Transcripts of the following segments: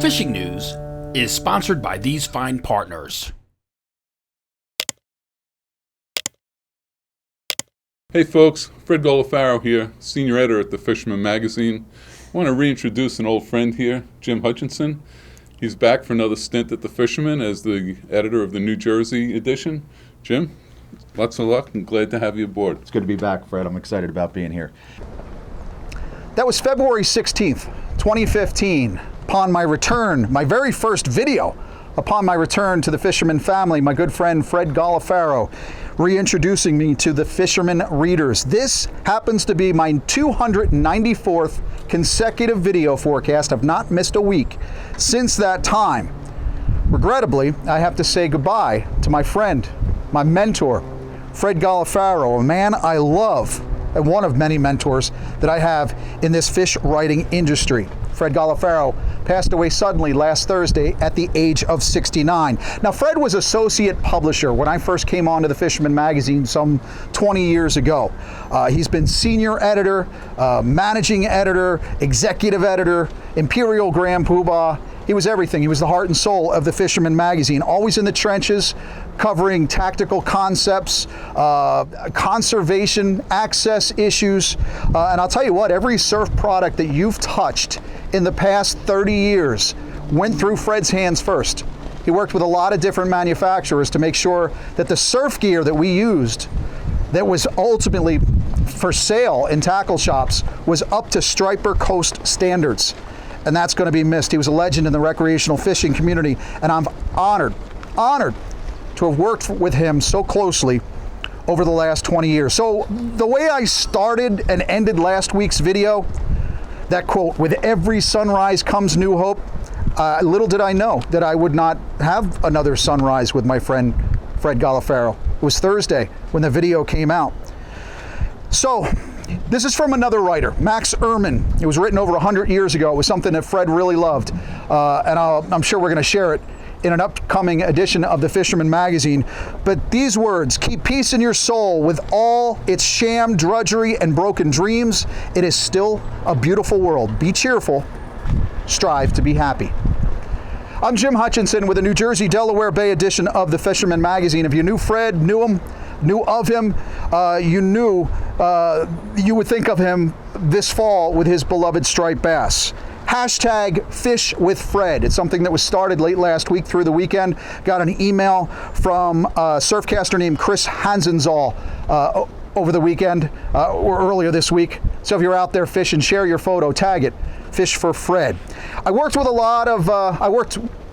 Fishing News is sponsored by these fine partners. Hey folks, Fred Golofaro here, senior editor at the Fisherman magazine. I want to reintroduce an old friend here, Jim Hutchinson. He's back for another stint at the Fisherman as the editor of the New Jersey edition. Jim, lots of luck and glad to have you aboard. It's good to be back, Fred. I'm excited about being here. That was February 16th, 2015. Upon my return, my very first video upon my return to the Fisherman family, my good friend Fred Golifero reintroducing me to the Fisherman readers. This happens to be my 294th consecutive video forecast. I've not missed a week since that time. Regrettably, I have to say goodbye to my friend, my mentor, Fred Golifero, a man I love and one of many mentors that I have in this fish writing industry. Fred Golifero passed away suddenly last Thursday at the age of 69. Now, Fred was associate publisher when I first came on to the Fisherman magazine some 20 years ago. He's been senior editor, managing editor, executive editor, Imperial Grand Poobah. He was everything. He was the heart and soul of the Fisherman magazine, always in the trenches, covering tactical concepts, conservation, access issues. And I'll tell you what, every surf product that you've touched in the past 30 years went through Fred's hands first. He worked with a lot of different manufacturers to make sure that the surf gear that we used that was ultimately for sale in tackle shops was up to Striper Coast standards. And that's going to be missed. He was a legend in the recreational fishing community, and I'm honored to have worked with him so closely over the last 20 years. So the way I started and ended last week's video, that quote, "With every sunrise comes new hope," little did I know that I would not have another sunrise with my friend Fred Golifero. It was Thursday when the video came out. So this is from another writer, Max Ehrman. It was written over 100 years ago. It was something that Fred really loved, and I'm sure we're going to share it in an upcoming edition of the Fisherman magazine. But these words: "Keep peace in your soul with all its sham, drudgery, and broken dreams. It is still a beautiful world. Be cheerful. Strive to be happy." I'm Jim Hutchinson with the New Jersey Delaware Bay edition of the Fisherman magazine. If you knew Fred, knew of him, you would think of him this fall with his beloved striped bass. Hashtag Fish with Fred. It's something that was started late last week through the weekend. Got an email from a surfcaster named Chris Hansenzahl over the weekend or earlier this week. So if you're out there fishing, share your photo, tag it, Fish for Fred. I worked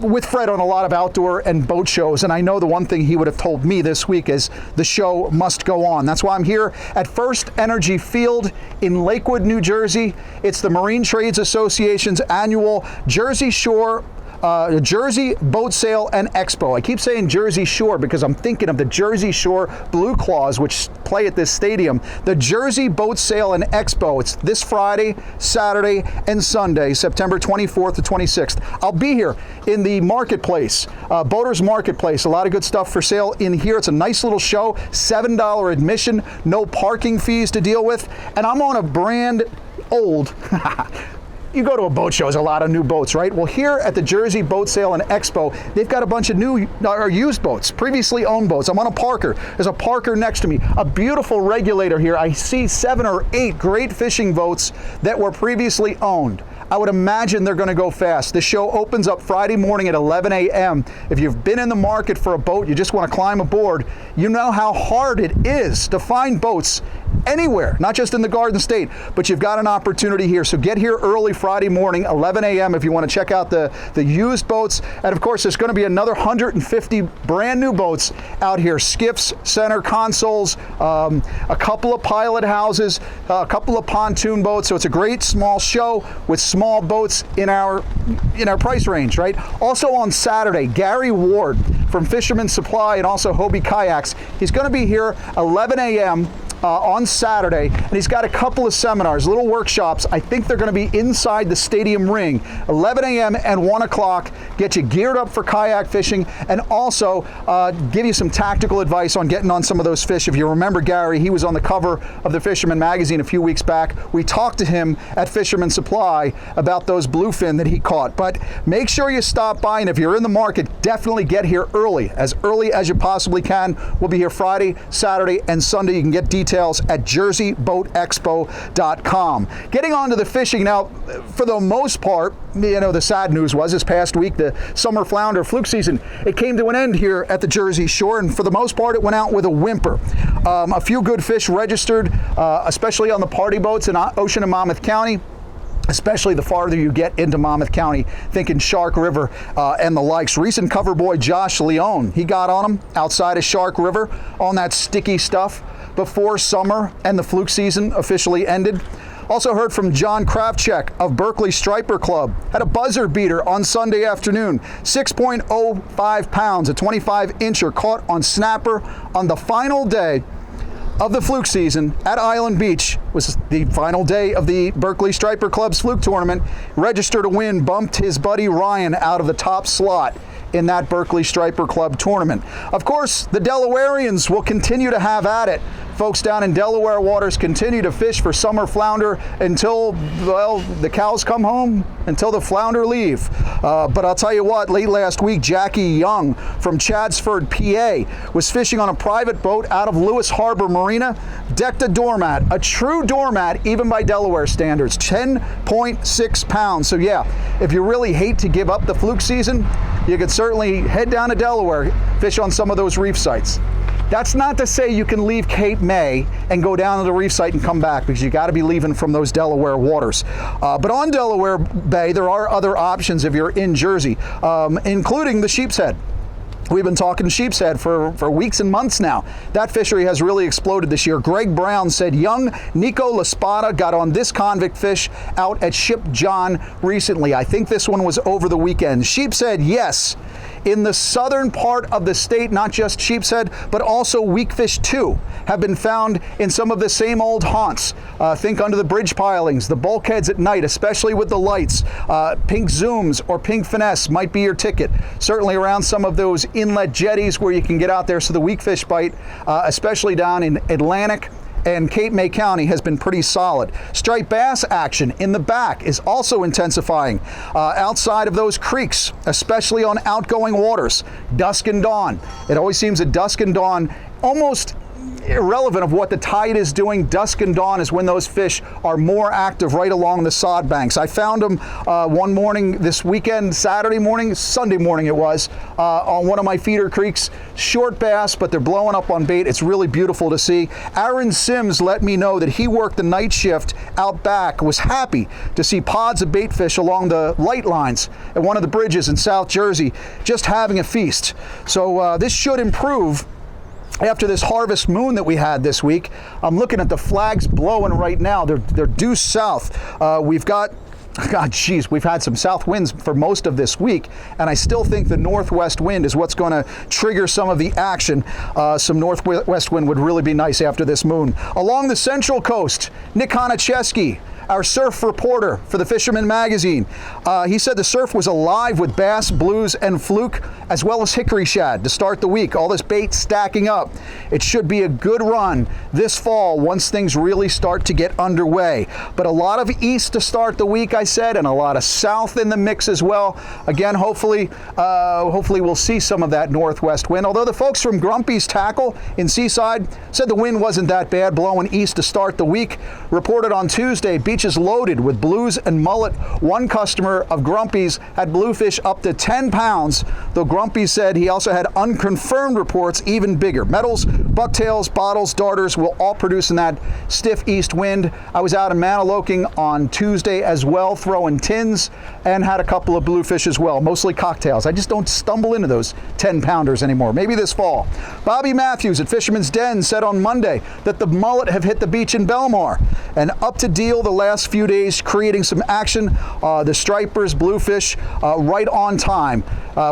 with Fred on a lot of outdoor and boat shows, and I know the one thing he would have told me this week is the show must go on. That's why I'm here at First Energy Field in Lakewood, New Jersey. It's the Marine Trades Association's annual Jersey Shore Jersey Boat Sale and Expo. I keep saying Jersey Shore because I'm thinking of the Jersey Shore BlueClaws, which play at this stadium. The Jersey Boat Sale and Expo. It's this Friday, Saturday, and Sunday, September 24th to 26th. I'll be here in the marketplace, Boaters Marketplace. A lot of good stuff for sale in here. It's a nice little show, $7 admission, no parking fees to deal with, and I'm on a brand old you go to a boat show, there's a lot of new boats, right? Well, here at the Jersey Boat Sale and Expo, they've got a bunch of new or used boats, previously owned boats. I'm on a Parker. There's a Parker next to me, a beautiful regulator here. I see 7 or 8 great fishing boats that were previously owned. I would imagine they're going to go fast. The show opens up Friday morning at 11 a.m. If you've been in the market for a boat, you just want to climb aboard, you know how hard it is to find boats anywhere, not just in the Garden State, but you've got an opportunity here. So get here early Friday morning, 11 a.m. if you want to check out the used boats. And of course, there's going to be another 150 brand new boats out here. Skiffs, center consoles, a couple of pilot houses, a couple of pontoon boats. So it's a great small show with small boats in our price range, right? Also on Saturday, Gary Ward from Fisherman Supply and also Hobie Kayaks. He's going to be here 11 a.m. on Saturday, and he's got a couple of seminars, little workshops. I think they're going to be inside the stadium ring, 11 a.m. and 1 o'clock. Get you geared up for kayak fishing, and also give you some tactical advice on getting on some of those fish. If you remember Gary, he was on the cover of the Fisherman magazine a few weeks back. We talked to him at Fisherman Supply about those bluefin that he caught. But make sure you stop by, and if you're in the market, definitely get here early as you possibly can. We'll be here Friday, Saturday, and Sunday. You can get details at jerseyboatexpo.com. Getting on to the fishing now, for the most part, the sad news was this past week, the summer flounder fluke season, it came to an end here at the Jersey Shore, and for the most part, it went out with a whimper. A few good fish registered, especially on the party boats in Ocean and Monmouth County, especially the farther you get into Monmouth County, thinking Shark River and the likes. Recent cover boy Josh Leone, he got on him outside of Shark River on that sticky stuff before summer and the fluke season officially ended. Also heard from John Kravchek of Berkeley Striper Club. Had a buzzer beater on Sunday afternoon. 6.05 pounds, a 25-incher caught on snapper on the final day of the fluke season at Island Beach. Was the final day of the Berkeley Striper Club's fluke tournament. Registered a win, bumped his buddy Ryan out of the top slot in that Berkeley Striper Club tournament. Of course, the Delawareans will continue to have at it. Folks down in Delaware waters continue to fish for summer flounder until, well, the cows come home, until the flounder leave. But I'll tell you what, late last week, Jackie Young from Chadsford, PA, was fishing on a private boat out of Lewis Harbor Marina, decked a doormat, a true doormat, even by Delaware standards, 10.6 pounds. So yeah, if you really hate to give up the fluke season, you could certainly head down to Delaware, fish on some of those reef sites. That's not to say you can leave Cape May and go down to the reef site and come back, because you got to be leaving from those Delaware waters. But on Delaware Bay, there are other options if you're in Jersey, including the Sheep's Head. We've been talking Sheep's Head for weeks and months now. That fishery has really exploded this year. Greg Brown said young Nico Laspada got on this convict fish out at Ship John recently. I think this one was over the weekend. Sheep's Head, yes. In the southern part of the state, not just Sheep's Head, but also weakfish too, have been found in some of the same old haunts. Think under the bridge pilings, the bulkheads at night, especially with the lights. Pink Zooms or Pink Finesse might be your ticket. Certainly around some of those inlet jetties where you can get out there. So the weakfish bite, especially down in Atlantic and Cape May County, has been pretty solid. Striped bass action in the back is also intensifying outside of those creeks, especially on outgoing waters. Dusk and dawn. It always seems at dusk and dawn, almost irrelevant of what the tide is doing, dusk and dawn is when those fish are more active right along the sod banks. I found them one morning this weekend, Sunday morning it was, on one of my feeder creeks. Short bass, but they're blowing up on bait. It's really beautiful to see. Aaron Sims let me know that he worked the night shift out back, was happy to see pods of bait fish along the light lines at one of the bridges in South Jersey, just having a feast. So this should improve after this harvest moon that we had this week. I'm looking at the flags blowing right now. They're due south. We've had some south winds for most of this week, and I still think the northwest wind is what's going to trigger some of the action. Some northwest wind would really be nice after this moon. Along the central coast, Nick Honicheski, our surf reporter for the Fisherman magazine, he said the surf was alive with bass, blues, and fluke, as well as hickory shad to start the week. All this bait stacking up. It should be a good run this fall once things really start to get underway. But a lot of east to start the week, I said, and a lot of south in the mix as well. Again, hopefully we'll see some of that northwest wind. Although the folks from Grumpy's Tackle in Seaside said the wind wasn't that bad, blowing east to start the week. Reported on Tuesday, beaches loaded with blues and mullet. One customer of Grumpy's had bluefish up to 10 pounds, though Grumpy said he also had unconfirmed reports even bigger. Metals, bucktails, bottles, darters will all produce in that stiff east wind. I was out in Maniloking on Tuesday as well, throwing tins, and had a couple of bluefish as well, mostly cocktails. I just don't stumble into those 10-pounders anymore. Maybe this fall. Bobby Matthews at Fisherman's Den said on Monday that the mullet have hit the beach in Belmar, and up to deal the last last few days creating some action. The stripers, bluefish, right on time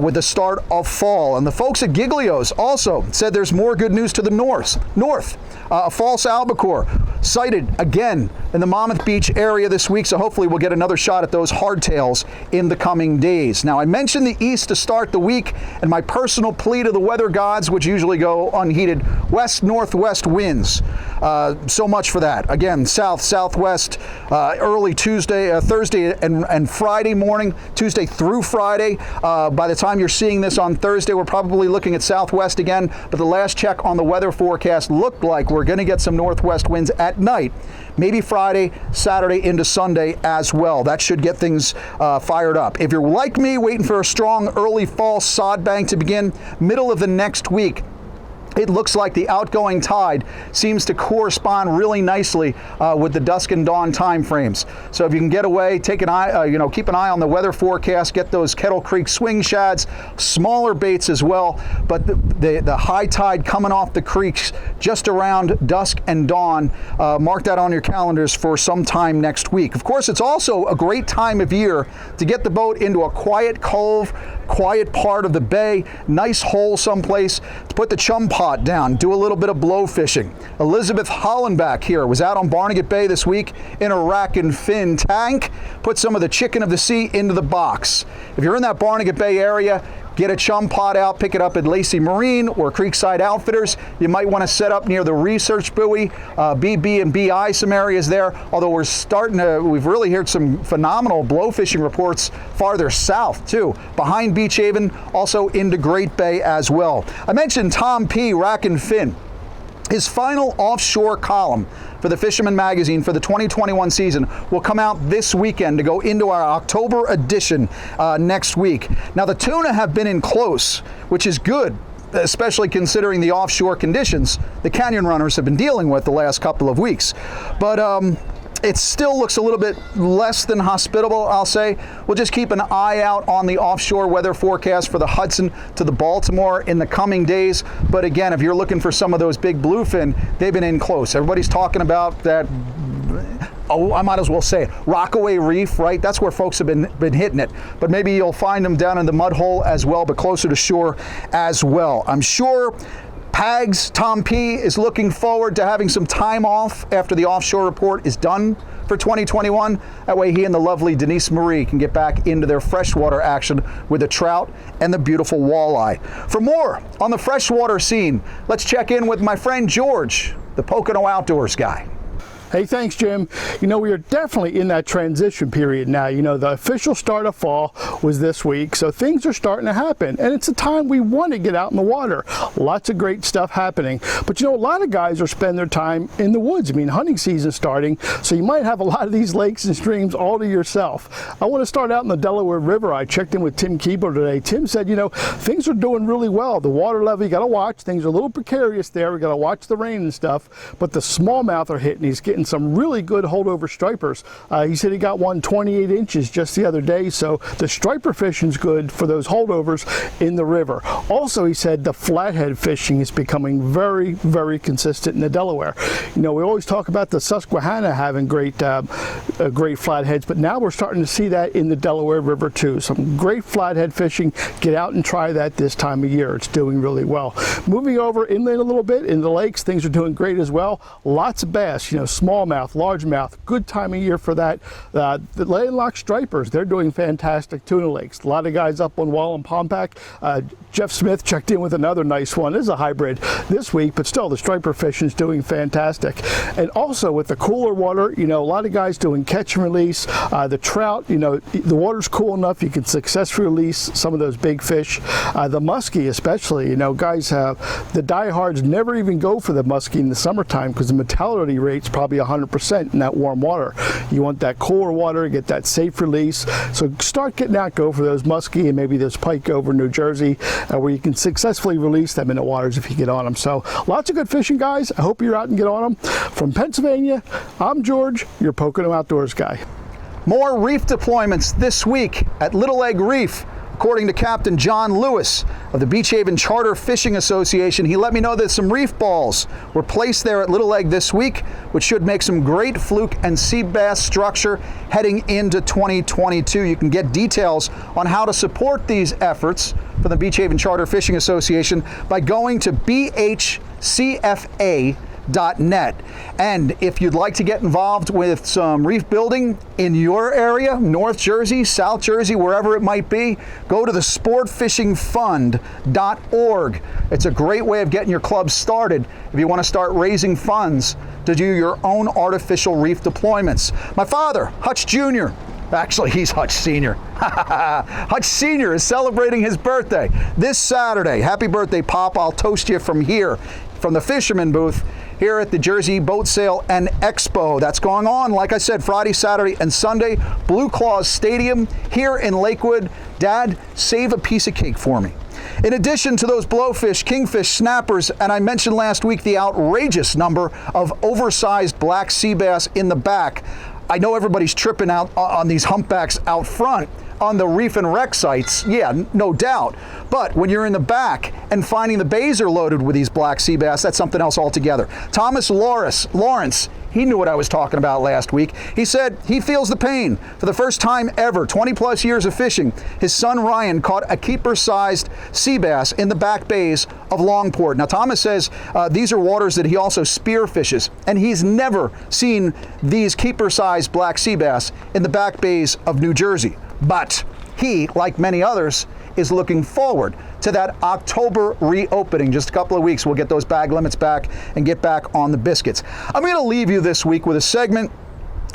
with the start of fall. And the folks at Giglio's also said there's more good news to the north. A false albacore sighted again in the Monmouth Beach area this week, so hopefully we'll get another shot at those hardtails in the coming days. Now, I mentioned the east to start the week, and my personal plea to the weather gods, which usually go unheated, west-northwest winds. So much for that. Again, south-southwest early Tuesday, Thursday and Friday morning, Tuesday through Friday. By the time you're seeing this on Thursday, we're probably looking at southwest again, but the last check on the weather forecast looked like we're going to get some northwest winds at night, maybe Friday, Saturday into Sunday as well. That should get things fired up. If you're like me, waiting for a strong early fall sod bank to begin middle of the next week, it looks like the outgoing tide seems to correspond really nicely with the dusk and dawn time frames. So if you can get away, take an eye, keep an eye on the weather forecast, get those Kettle Creek swing shads, smaller baits as well. But the high tide coming off the creeks just around dusk and dawn, mark that on your calendars for some time next week. Of course, it's also a great time of year to get the boat into a quiet cove, quiet part of the bay, nice hole someplace to put the chum pot down, do a little bit of blow fishing. Elizabeth Hollenbach here was out on Barnegat Bay this week in a rack and fin tank, put some of the chicken of the sea into the box. If you're in that Barnegat Bay area, get a chum pot out, pick it up at Lacey Marine or Creekside Outfitters. You might want to set up near the research buoy, BB and BI, some areas there. Although we've really heard some phenomenal blow fishing reports farther south too, behind Beach Haven, also into Great Bay as well. I mentioned Tom P. Rack and Fin. His final offshore column for the Fisherman magazine for the 2021 season will come out this weekend to go into our October edition next week. Now, the tuna have been in close, which is good, especially considering the offshore conditions the canyon runners have been dealing with the last couple of weeks. But it still looks a little bit less than hospitable, I'll say. We'll just keep an eye out on the offshore weather forecast for the Hudson to the Baltimore in the coming days. But again, if you're looking for some of those big bluefin, they've been in close. Everybody's talking about that, I might as well say it, Rockaway Reef, right? That's where folks have been hitting it. But maybe you'll find them down in the mud hole as well, but closer to shore as well. I'm sure Pags, Tom P. is looking forward to having some time off after the offshore report is done for 2021. That way he and the lovely Denise Marie can get back into their freshwater action with the trout and the beautiful walleye. For more on the freshwater scene, let's check in with my friend George, the Pocono Outdoors guy. Hey, thanks, Jim. We are definitely in that transition period now. The official start of fall was this week, so things are starting to happen, and it's a time we want to get out in the water. Lots of great stuff happening. But a lot of guys are spending their time in the woods. Hunting season's starting, so you might have a lot of these lakes and streams all to yourself. I want to start out in the Delaware River. I checked in with Tim Keebler today. Tim said, things are doing really well. The water level, you got to watch. Things are a little precarious there. We got to watch the rain and stuff, but the smallmouth are hitting. He's getting some really good holdover stripers. He said he got one 28 inches just the other day, so the striper fishing's good for those holdovers in the river. Also, he said the flathead fishing is becoming very, very consistent in the Delaware. We always talk about the Susquehanna having great flatheads, but now we're starting to see that in the Delaware River too. Some great flathead fishing. Get out and try that this time of year. It's doing really well. Moving over inland a little bit in the lakes, things are doing great as well. Lots of bass, smallmouth, largemouth, good time of year for that. The landlocked stripers, they're doing fantastic tuna lakes. A lot of guys up on Wall and Pompack. Jeff Smith checked in with another nice one. This is a hybrid this week, but still the striper fishing is doing fantastic. And also with the cooler water, a lot of guys doing catch and release. The trout, the water's cool enough you can successfully release some of those big fish. The muskie especially, guys have, the diehards never even go for the muskie in the summertime because the mortality rate's probably 100% in that warm water. You want that cooler water, get that safe release. So start getting out, go for those muskie and maybe those pike over New Jersey where you can successfully release them in the waters if you get on them. So lots of good fishing, guys. I hope you're out and get on them. From Pennsylvania, I'm George, your Pocono Outdoors guy. More reef deployments this week at Little Egg Reef. According to Captain John Lewis of the Beach Haven Charter Fishing Association, he let me know that some reef balls were placed there at Little Egg this week, which should make some great fluke and sea bass structure heading into 2022. You can get details on how to support these efforts from the Beach Haven Charter Fishing Association by going to bhcfa.net. And if you'd like to get involved with some reef building in your area, North Jersey, South Jersey, wherever it might be, go to the sportfishingfund.org. It's a great way of getting your club started if you want to start raising funds to do your own artificial reef deployments. My father, Hutch Jr., actually, he's Hutch Sr. Hutch Sr. is celebrating his birthday this Saturday. Happy birthday, Pop. I'll toast you from here, from the Fisherman booth, here at the Jersey Boat Sale and Expo. That's going on, like I said, Friday, Saturday, and Sunday. BlueClaws Stadium here in Lakewood. Dad, save a piece of cake for me. In addition to those blowfish, kingfish, snappers, and I mentioned last week the outrageous number of oversized black sea bass in the back, I know everybody's tripping out on these humpbacks out front on the reef and wreck sites, yeah, no doubt. But when you're in the back and finding the bays are loaded with these black sea bass, that's something else altogether. Thomas Lawrence, he knew what I was talking about last week. He said he feels the pain. For the first time ever, 20 plus years of fishing, his son Ryan caught a keeper-sized sea bass in the back bays of Longport. Now Thomas says these are waters that he also spear fishes, and he's never seen these keeper-sized black sea bass in the back bays of New Jersey. But he, like many others, is looking forward to that October reopening. Just a couple of weeks, we'll get those bag limits back and get back on the biscuits. I'm going to leave you this week with a segment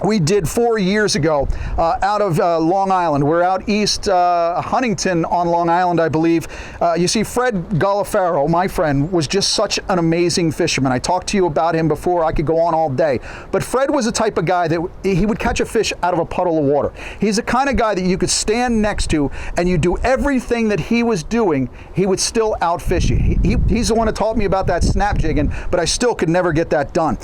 we did 4 years ago out of Long Island. We're out east, Huntington on Long Island, I believe. You see, Fred Golofaro, my friend, was just such an amazing fisherman. I talked to you about him before. I could go on all day. But Fred was the type of guy that he would catch a fish out of a puddle of water. He's the kind of guy that you could stand next to and you do everything that he was doing, he would still outfish you. He's the one that taught me about that snap jigging, but I still could never get that done.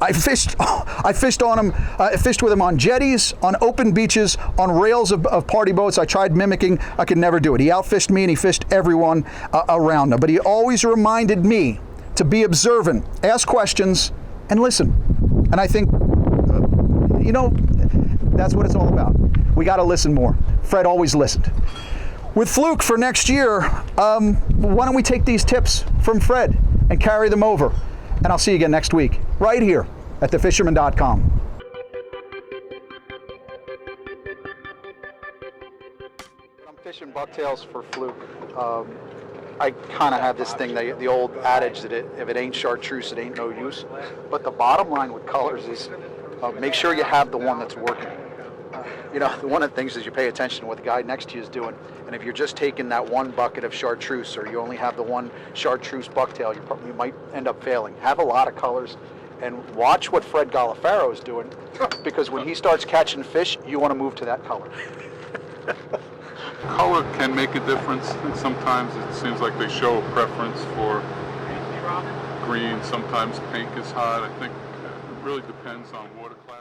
I fished on him. I fished with him on jetties, on open beaches, on rails of party boats. I tried mimicking. I could never do it. He outfished me and he fished everyone around him. But he always reminded me to be observant, ask questions, and listen. And I think, that's what it's all about. We got to listen more. Fred always listened. With Fluke for next year, why don't we take these tips from Fred and carry them over? And I'll see you again next week, right here at thefisherman.com. I'm fishing bucktails for fluke. I kind of have this thing, the old adage that if it ain't chartreuse, it ain't no use. But the bottom line with colors is make sure you have the one that's working. One of the things is you pay attention to what the guy next to you is doing. And if you're just taking that one bucket of chartreuse, or you only have the one chartreuse bucktail, you might end up failing. Have a lot of colors and watch what Fred Golifero is doing, because when he starts catching fish, you want to move to that color. Color can make a difference. Sometimes it seems like they show a preference for green. Sometimes pink is hot. I think it really depends on water class.